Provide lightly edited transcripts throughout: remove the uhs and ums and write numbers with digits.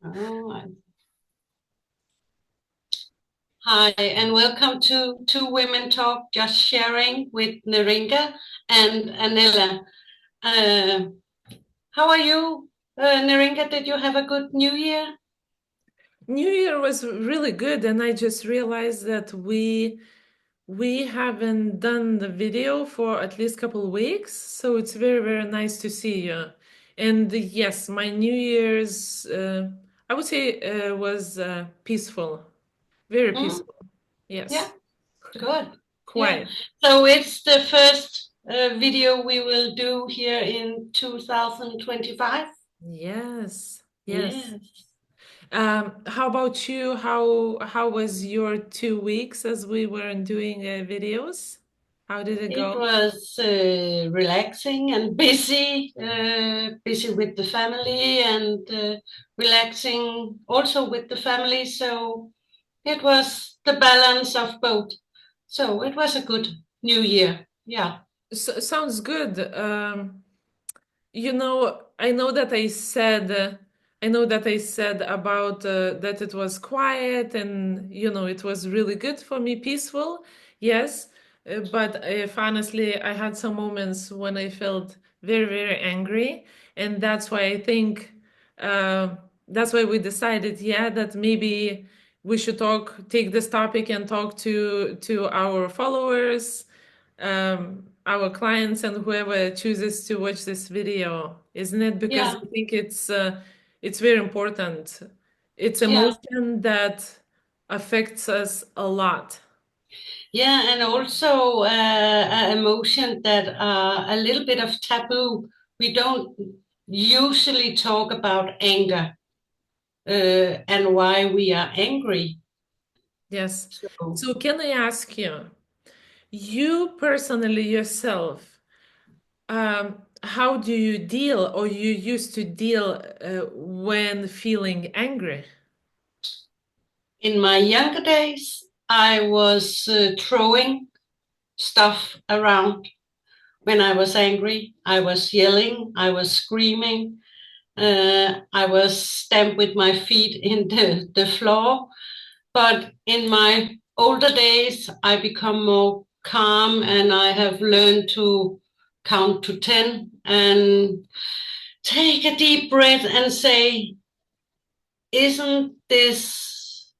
All right. Hi, and welcome to Two Women Talk, Just Sharing with Neringa and Anella. Uh, how are you, Neringa? Did you have a good New Year? New Year was really good, and I just realized that we haven't done the video for at least a couple of weeks, so it's very, very nice to see you. And yes, my New Year's, I would say, was peaceful, very Mm, peaceful. Yes, yeah, good. Yeah. quiet. So it's the first video we will do here in 2025. Yes, yes. Yes. How about you? How was your 2 weeks as we weren't doing videos? How did it It go? was relaxing and busy, busy with the family and relaxing also with the family. So it was the balance of both. So it was a good New Year. Yeah. Sounds good. I know that I said about that it was quiet and it was really good for me, peaceful. Yes, but if honestly, I had some moments when I felt very, very angry, and that's why I think uh, that's why we decided, yeah, that maybe we should take this topic and talk to our followers, our clients, and whoever chooses to watch this video, isn't it? Because Yeah. I think it's very important. It's Yeah. emotion that affects us a lot. Yeah. And also an emotion that are a little bit of taboo. We don't usually talk about anger and why we are angry. Yes. So So can I ask you, you personally yourself, how do you deal or you used to deal when feeling angry? in my younger days, I was throwing stuff around. When I was angry, I was yelling, I was screaming, I was stamped with my feet in the floor. But in my older days, I become more calm and I have learned to count to 10 and take a deep breath and say, isn't this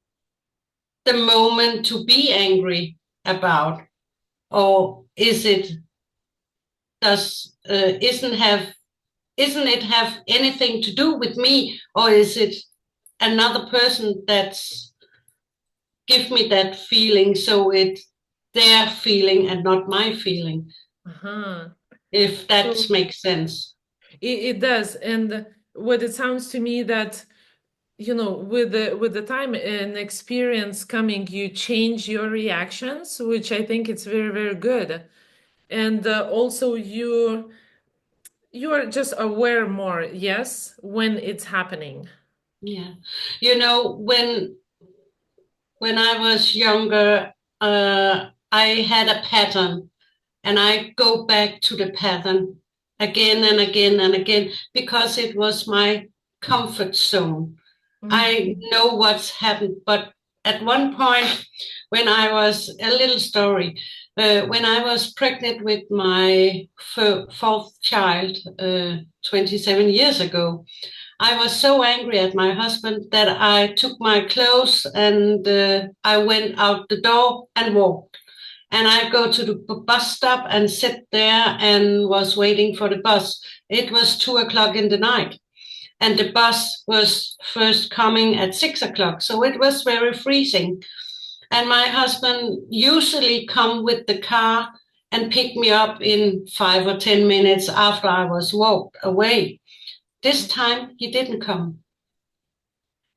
the moment to be angry about? Or is it does isn't it have anything to do with me, or is it another person that's give me that feeling, so it's their feeling and not my feeling, Uh-huh. if So that makes sense. it does. And what it sounds to me that with the time and experience coming, you change your reactions, which I think it's very, very good. And also you are just aware more, yes, when it's happening. Yeah, you know, when I was younger, I had a pattern, and I go back to the pattern again and again and again because it was my comfort zone. I Mhm. know what's happened, but at one point, when I was a little story, when I was pregnant with my fourth child 27 years ago, I was so angry at my husband that I took my clothes and I went out the door and walked. And I go to the bus stop and sit there and was waiting for the bus. It was 2 o'clock in the night, and the bus was first coming at 6 o'clock, so it was very freezing. And my husband usually come with the car and pick me up in 5 or 10 minutes after I was walked away. This time he didn't come,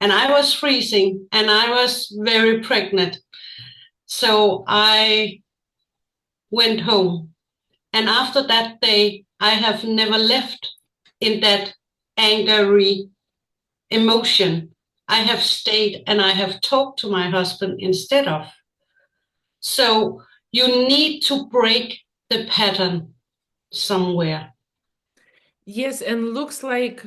and I was freezing and I was very pregnant. So I went home. And after that day, I have never left in that angry emotion. I have stayed and I have talked to my husband instead of. So you need to break the pattern somewhere. Yes, and looks like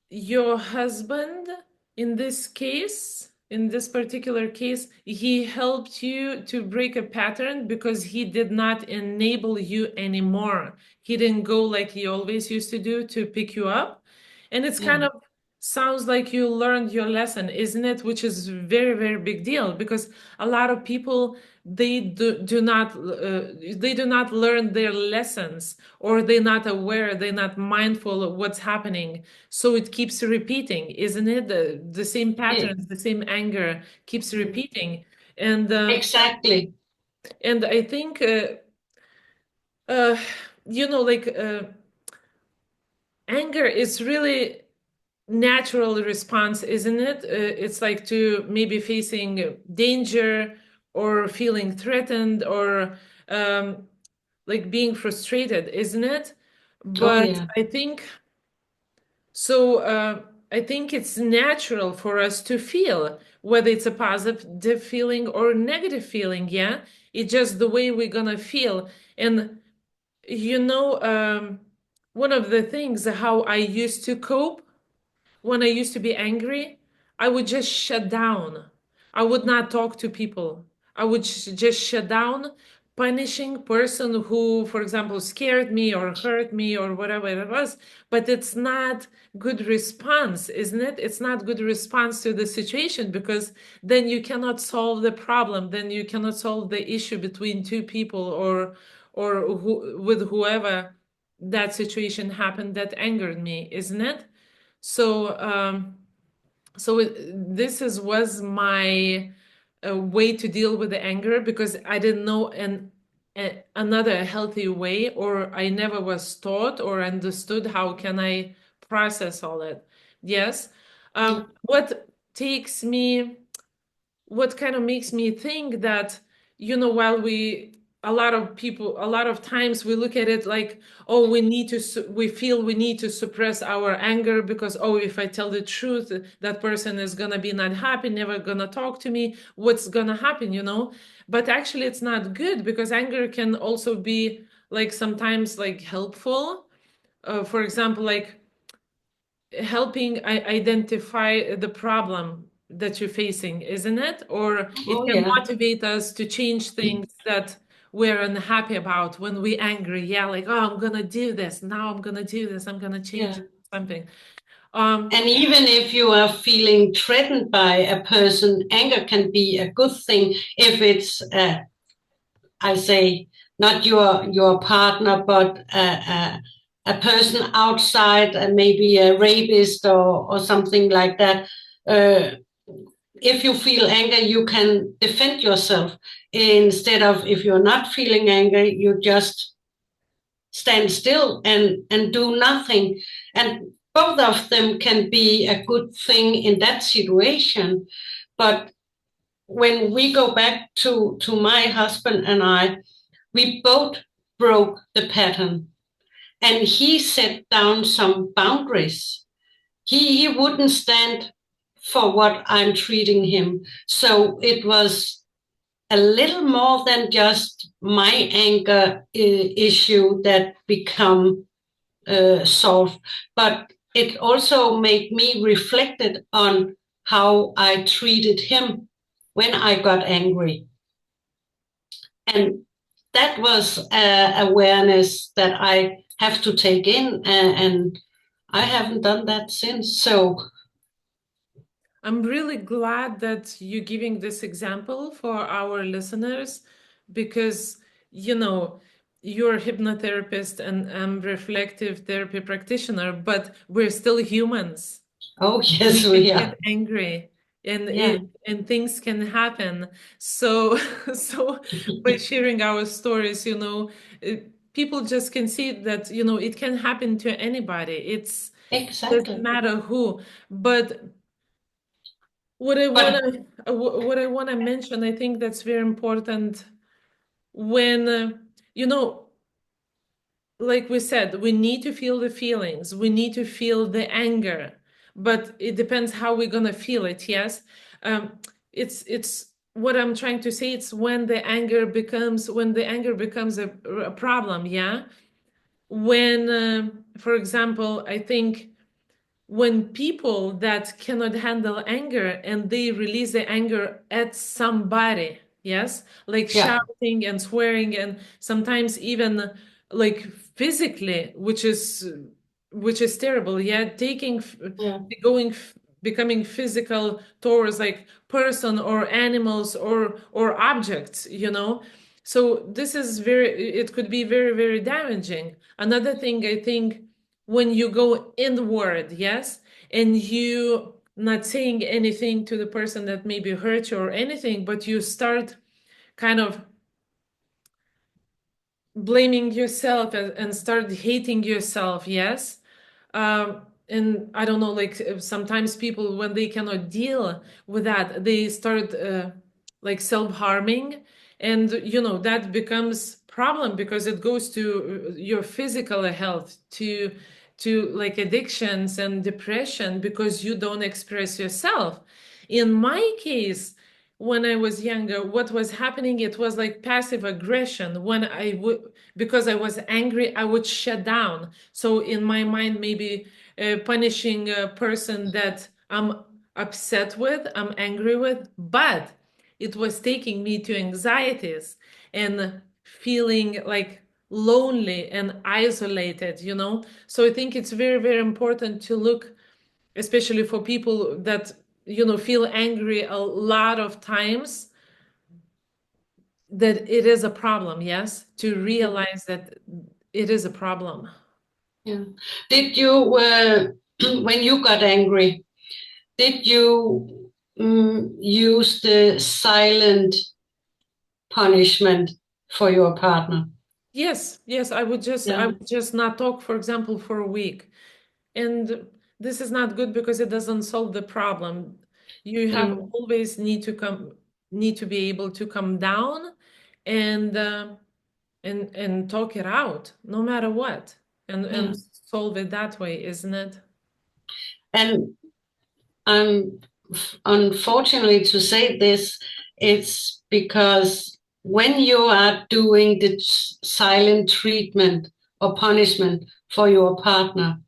your husband, in this case, in this particular case, he helped you to break a pattern because he did not enable you anymore. He didn't go like he always used to do to pick you up. And it's kind Yeah. of sounds like you learned your lesson, isn't it? Which is very, very big deal because a lot of people they do not learn their lessons, or they're not aware, they're not mindful of what's happening, so it keeps repeating, isn't it? The same e- patterns, the same anger keeps repeating. And Exactly. I think uh, like anger is really natural response, isn't it? It's like to maybe facing danger or feeling threatened or um, like being frustrated, isn't it? Oh, But yeah. I think so. I think it's natural for us to feel whether it's a positive feeling or negative feeling. Yeah, it's just the way we're gonna feel. And you know, one of the things how I used to cope when I used to be angry, I would just shut down. I would not talk to people. I would just shut down, punishing person who, for example, scared me or hurt me or whatever it was. But it's not good response, isn't it? It's not good response to the situation because then you cannot solve the problem. Then you cannot solve the issue between two people or with whoever that situation happened that angered me, isn't it? So, this was my way to deal with the anger because I didn't know another healthy way, or I never was taught or understood how can I process all that. Yes. Yeah. What takes me what kind of makes me think that, while a lot of people, a lot of times we look at it like, oh, we feel we need to suppress our anger because, oh, if I tell the truth, that person is gonna be not happy, never gonna talk to me, what's gonna happen? But actually it's not good because anger can also be like sometimes like helpful. For example, like helping identify the problem that you're facing, isn't it? Or it Oh, can yeah. motivate us to change things that we're unhappy about when we're angry. Yeah, like, oh, I'm gonna do this. Now I'm gonna do this. I'm gonna change Yeah. something. Um, And even if you are feeling threatened by a person, anger can be a good thing if it's, I say, not your partner, but a person outside, maybe a rapist or something like that. Uh, if you feel anger, you can defend yourself instead of if you're not feeling anger, you just stand still and do nothing. And both of them can be a good thing in that situation. But when we go back to my husband and I, we both broke the pattern. And he set down some boundaries. He wouldn't stand for what I'm treating him. So it was a little more than just my anger issue that become solved, but it also made me reflected on how I treated him when I got angry. And that was awareness that I have to take in, and I haven't done that since. So, I'm really glad that you're giving this example for our listeners because, you know, you're a hypnotherapist and I'm reflective therapy practitioner, but we're still humans. oh, We yes, can we get are. angry and Yeah, things can happen. So so by sharing our stories, people just can see that, it can happen to anybody. Doesn't exactly. matter who. But what I But wanna what I wanna mention, I think that's very important when you know, like we said, we need to feel the feelings, we need to feel the anger, but it depends how we're gonna feel it. Yes, um, it's what I'm trying to say. It's when the anger becomes a problem. Yeah, when for example, I think when people that cannot handle anger and they release the anger at somebody, yes, like Yeah. shouting and swearing and sometimes even like physically, which is terrible, yeah, Yeah. going becoming physical towards like person or animals or objects, so this is it could be very, very damaging. Another thing, I think, when you go inward, yes, and you not saying anything to the person that maybe hurt you or anything, but you start kind of blaming yourself and start hating yourself, yes. And I don't know, like sometimes people, when they cannot deal with that, they start like self-harming, and that becomes problem because it goes to your physical health, to like addictions and depression because you don't express yourself. In my case, when I was younger, what was happening, it was like passive aggression. When I would, because I was angry, I would shut down. So in my mind, maybe punishing a person that I'm upset with, I'm angry with, but it was taking me to anxieties and feeling like lonely and isolated. So I think it's very, very important to look, especially for people that feel angry a lot of times, that it is a problem, yes, to realize that it is a problem. Yeah. Did you, when you got angry, did you use the silent punishment for your partner? Yes, yes, I would just I Yeah. would just not talk, for example, for a week. And this is not good because it doesn't solve the problem. You have Mm. always need to be able to come down and and talk it out no matter what, Yeah. and solve it that way, isn't it? And I'm unfortunately to say this, it's because when you are doing the silent treatment or punishment for your partner,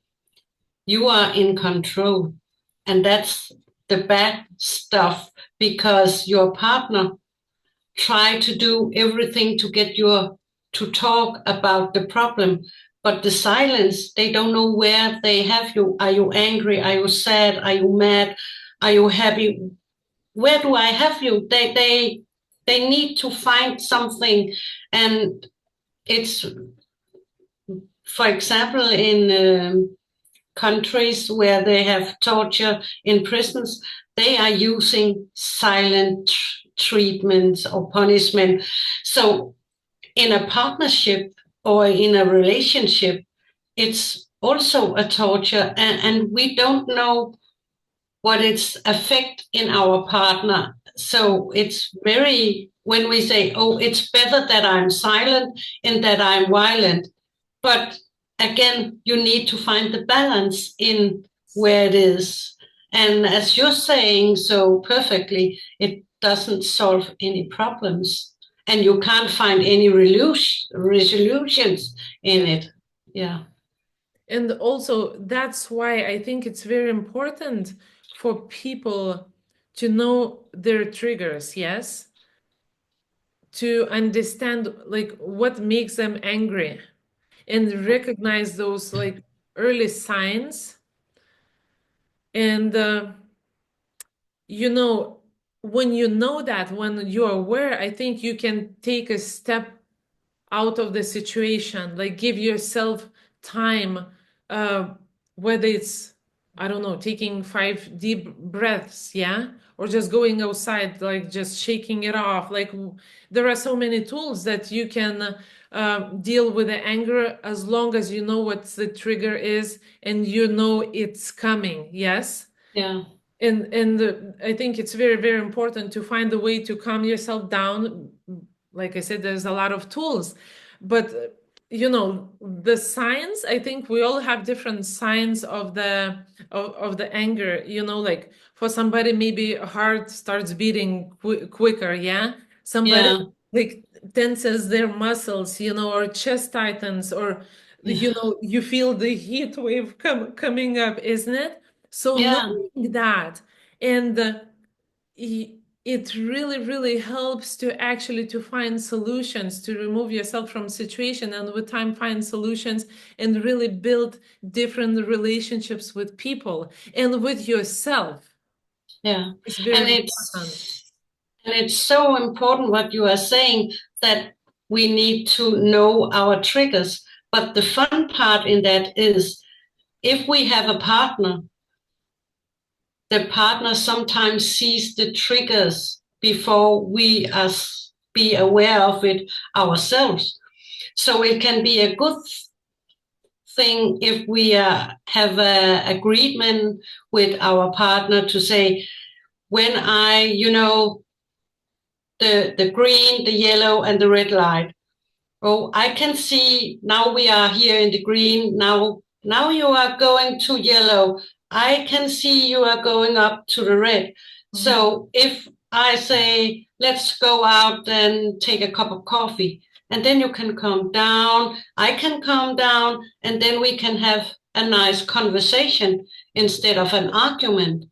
you are in control. And that's the bad stuff because your partner try to do everything to get you to talk about the problem. But the silence, they don't know where they have you. Are you angry? Are you sad? Are you mad? Are you happy? Where do I have you? They need to find something. And it's, for example, in countries where they have torture in prisons, they are using silent treatments or punishment. So in a partnership or in a relationship, it's also a torture, and we don't know what its effect in our partner. So it's very, when we say, oh, it's better that I'm silent and that I'm violent, but again, you need to find the balance in where it is. And as you're saying so perfectly, it doesn't solve any problems. And you can't find any resolutions in Yeah. it. Yeah. And also, that's why I think it's very important for people to know their triggers, yes, to understand like what makes them angry and recognize those like early signs. And you know, when you know that, when you're aware, I think you can take a step out of the situation, like give yourself time, uh, whether it's, I don't know, taking 5 deep breaths, yeah, or just going outside, like just shaking it off. Like there are so many tools that you can deal with the anger as long as you know what the trigger is and you know it's coming. Yes. Yeah. And I think it's very, very important to find a way to calm yourself down. Like I said, there's a lot of tools, but the signs, I think we all have different signs of the anger. Like for somebody, maybe heart starts beating quicker, yeah. Somebody Yeah. like tenses their muscles, or chest tightens, or you know, you feel the heat wave coming up, isn't it? So Yeah, knowing that, and it really, really helps to actually to find solutions, to remove yourself from situation, and with time find solutions and really build different relationships with people and with yourself. yeah. It's And very important. it's so important what you are saying, that we need to know our triggers. But the fun part in that is, if we have a partner, the partner sometimes sees the triggers before we us be aware of it ourselves. So it can be a good thing if we have an agreement with our partner to say, when I, the green, the yellow, and the red light. Oh, I can see now we are here in the green. Now you are going to yellow. I can see you are going up to the red. Mhm. So if I say, let's go out and take a cup of coffee, and then you can come down, I can come down, and then we can have a nice conversation instead of an argument.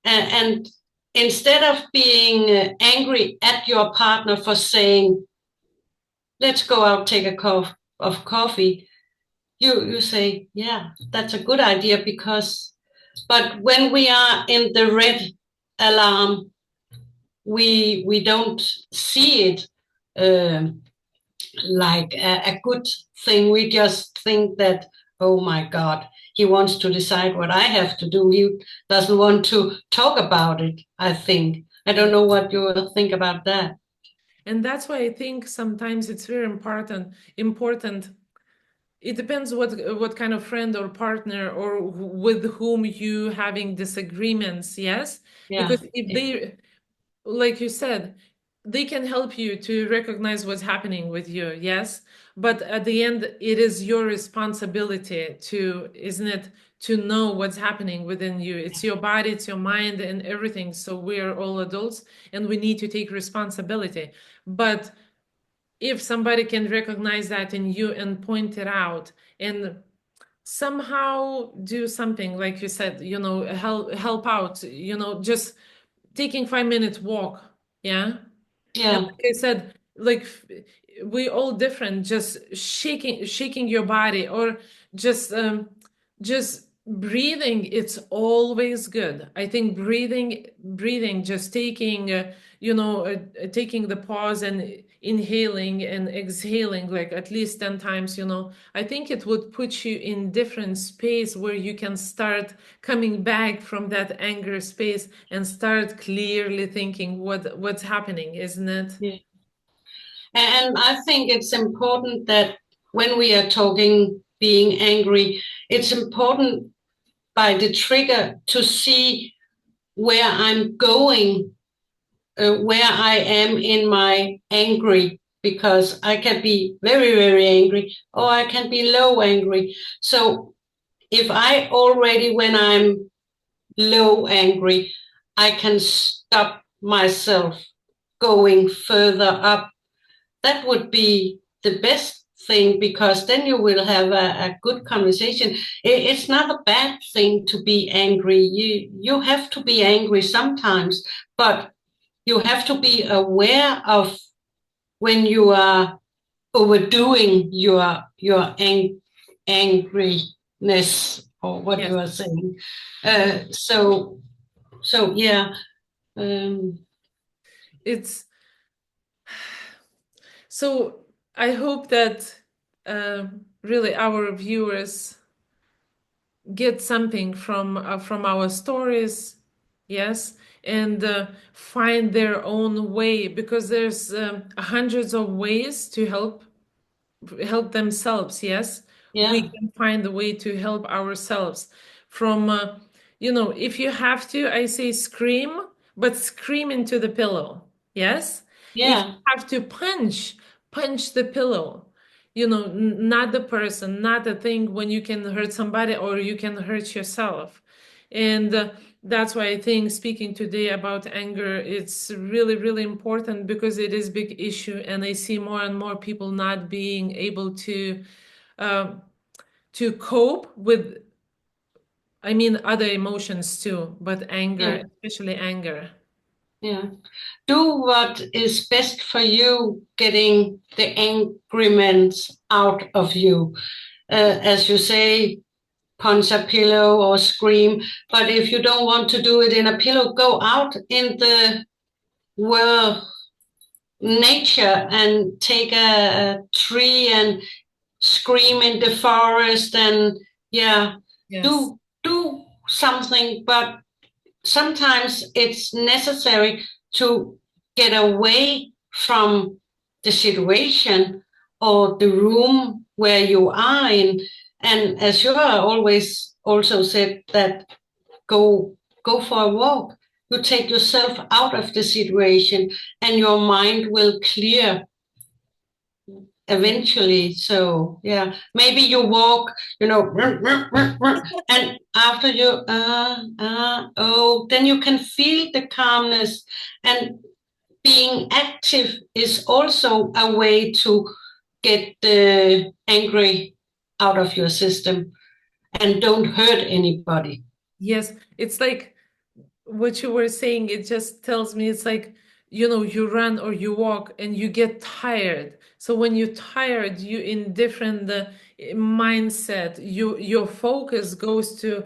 And instead of being angry at your partner for saying, let's go out, take a cup of coffee, you say, yeah, that's a good idea, because, but when we are in the red alarm, we don't see it like a good thing. We just think that, oh my God, he wants to decide what I have to do. He doesn't want to talk about it, I think. I don't know what you think about that. And that's why I think sometimes it's very important. It depends what kind of friend or partner or with whom you having disagreements, yes? Yeah. Because if they, like you said, they can help you to recognize what's happening with you, yes? But at the end, it is your responsibility to, isn't it, to know what's happening within you. It's your body, it's your mind, and everything. So we are all adults and we need to take responsibility. But if somebody can recognize that in you and point it out and somehow do something, like you said, you know, help out, you know, just taking 5 minutes walk, yeah. And Yeah. like I said, like we all different, just shaking your body or just just breathing, it's always good. I think breathing, just taking taking the pause and inhaling and exhaling like at least 10 times, you know, I think it would put you in different space where you can start coming back from that anger space and start clearly thinking what's happening, isn't it? Yeah. And I think it's important that when we are talking being angry, it's important by the trigger to see where I'm going, where I am in my angry, because I can be very, very angry, or I can be low angry. So if I already, when I'm low angry, I can stop myself going further up. That would be the best thing, because then you will have a good conversation. It's not a bad thing to be angry. You have to be angry sometimes, but you have to be aware of when you are overdoing your angriness, or what Yes. you are saying. So yeah. um, It's so I hope that really our viewers get something from our stories, yes, and find their own way, because there's hundreds of ways to help themselves, yes. We yeah, can find a way to help ourselves from if you have to, I say scream, but scream into the pillow, yes. If you yeah, have to punch the pillow, not the person, not the thing, when you can hurt somebody or you can hurt yourself. And that's why I think speaking today about anger, it's really, really important, because it is big issue, and I see more and more people not being able to um, to cope with, I mean, other emotions too, but anger, Yeah, especially anger. yeah. Do what is best for you, getting the angriments out of you. As you say, punch a pillow or scream. But if you don't want to do it in a pillow, go out in the world, nature, and take a tree and scream in the forest, and yeah, Yes. do something. But sometimes it's necessary to get away from the situation or the room where you are in. And as you are always also said, that go for a walk. You take yourself out of the situation, and your mind will clear Yeah. eventually. So yeah, maybe you walk, and after you oh, then you can feel the calmness. And being active is also a way to get the angry out of your system and don't hurt anybody. Yes, it's like what you were saying, it just tells me it's like, you run or you walk and you get tired. So when you're tired, you in different mindset, your focus goes to,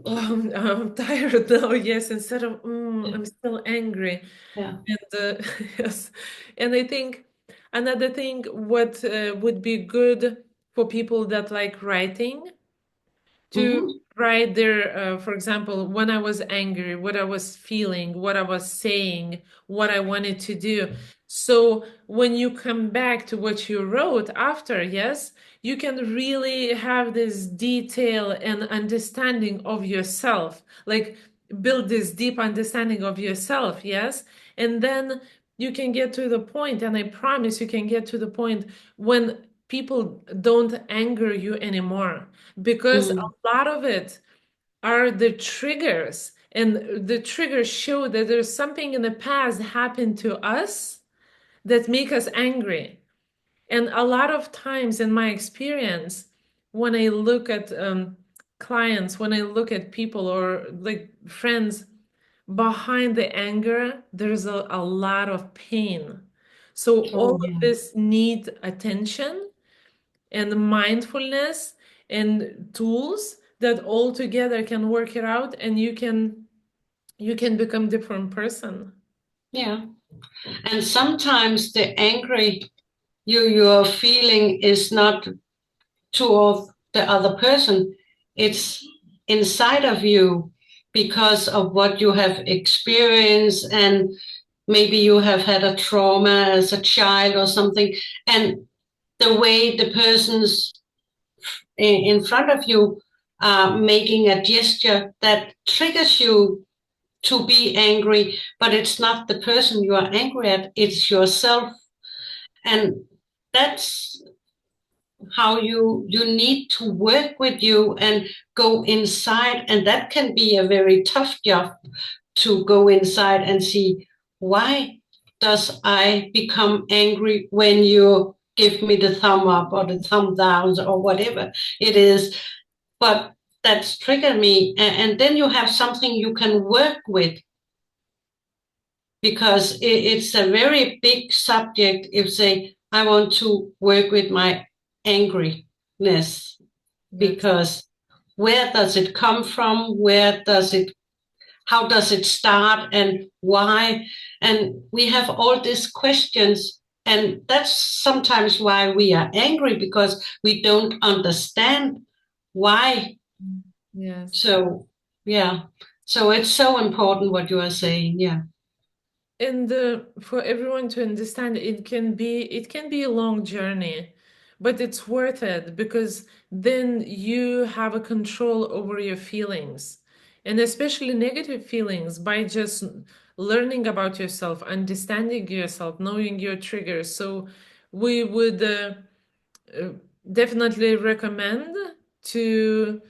oh, I'm tired now, yes, instead of, I'm still angry. Yeah. And yes, and I think another thing, what would be good for people that like writing, to Mm-hmm. write their, for example, when I was angry, what I was feeling, what I was saying, what I wanted to do. So when you come back to what you wrote after, yes, you can really have this detail and understanding of yourself, like build this deep understanding of yourself, yes. And then you can get to the point, and I promise you can get to the point when people don't anger you anymore, because Mm. a lot of it are the triggers, and the triggers show that there's something in the past happened to us that make us angry. And a lot of times in my experience, when I look at clients, when I look at people or like friends, behind the anger there's a lot of pain. So all Oh of yeah. this need attention and mindfulness and tools that all together can work it out, and you can become different person. Yeah. And sometimes the angry you're feeling is not toward the other person. It's inside of you because of what you have experienced, and maybe you have had a trauma as a child or something. And the way the person's in front of you making a gesture that triggers you to be angry, but it's not the person you are angry at, it's yourself. And that's how you need to work with you and go inside. And that can be a very tough job, to go inside and see, why does I become angry when you give me the thumb up or the thumb down or whatever it is. But that's triggered me. And then you have something you can work with, because it's a very big subject. If say I want to work with my angriness, Yes. because where does it come from? Where does it, how does it start, and why? And we have all these questions, and that's sometimes why we are angry, because we don't understand why. Yes. So yeah, so it's so important what you are saying. Yeah. And for everyone to understand, it can be a long journey, but it's worth it, because then you have a control over your feelings, and especially negative feelings, by just learning about yourself, understanding yourself, knowing your triggers. So we would uh, definitely recommend to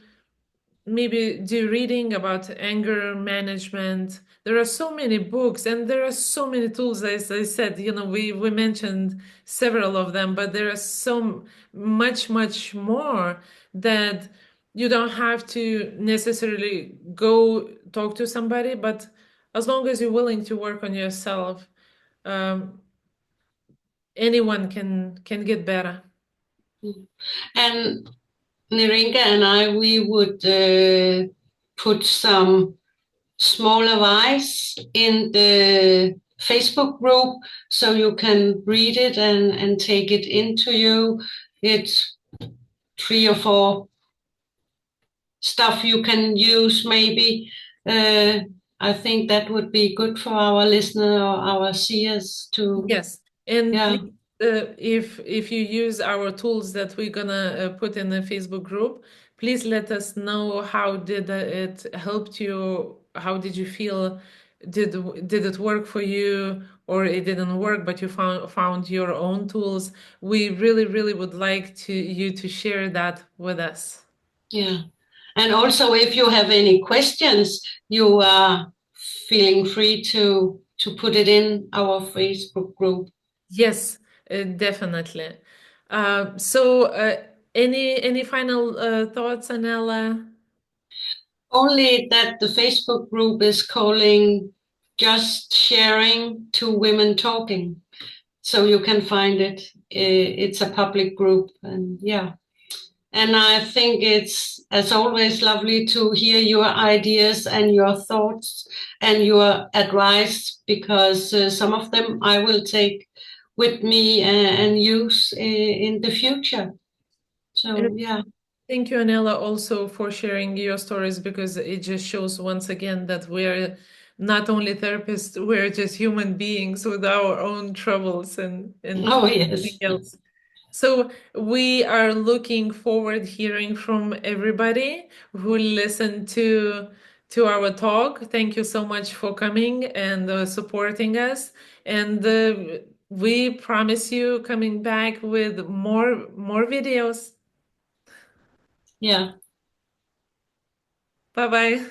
maybe do reading about anger management. There are so many books and there are so many tools. As I said, we mentioned several of them, but there are so much more that you don't have to necessarily go talk to somebody, but as long as you're willing to work on yourself, um, anyone can get better. And Neringa and I, we would put some small advice in the Facebook group so you can read it and take it into you. It's 3 or 4 stuff you can use maybe. Uh, I think that would be good for our listener or our seers to, Yes, and yeah, please, if you use our tools that we're gonna put in the Facebook group, please let us know how did it helped you? How did you feel? Did it work for you, or it didn't work, but you found your own tools? We really would like to you to share that with us. yeah. And also, if you have any questions, you are feeling free to put it in our Facebook group. Yes, definitely. So, any final thoughts, Anella? Only that the Facebook group is calling Just Sharing Two Women Talking. So you can find it. It's a public group. And yeah. And I think it's, as always, lovely to hear your ideas and your thoughts and your advice because some of them I will take with me and use in the future. So, yeah. Thank you, Anela, also for sharing your stories because it just shows once again that we're not only therapists, we're just human beings with our own troubles and Oh, everything yes. else. So we are looking forward hearing from everybody who listened to our talk. Thank you so much for coming and supporting us. And we promise you coming back with more videos. Yeah. Bye bye.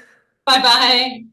Bye bye.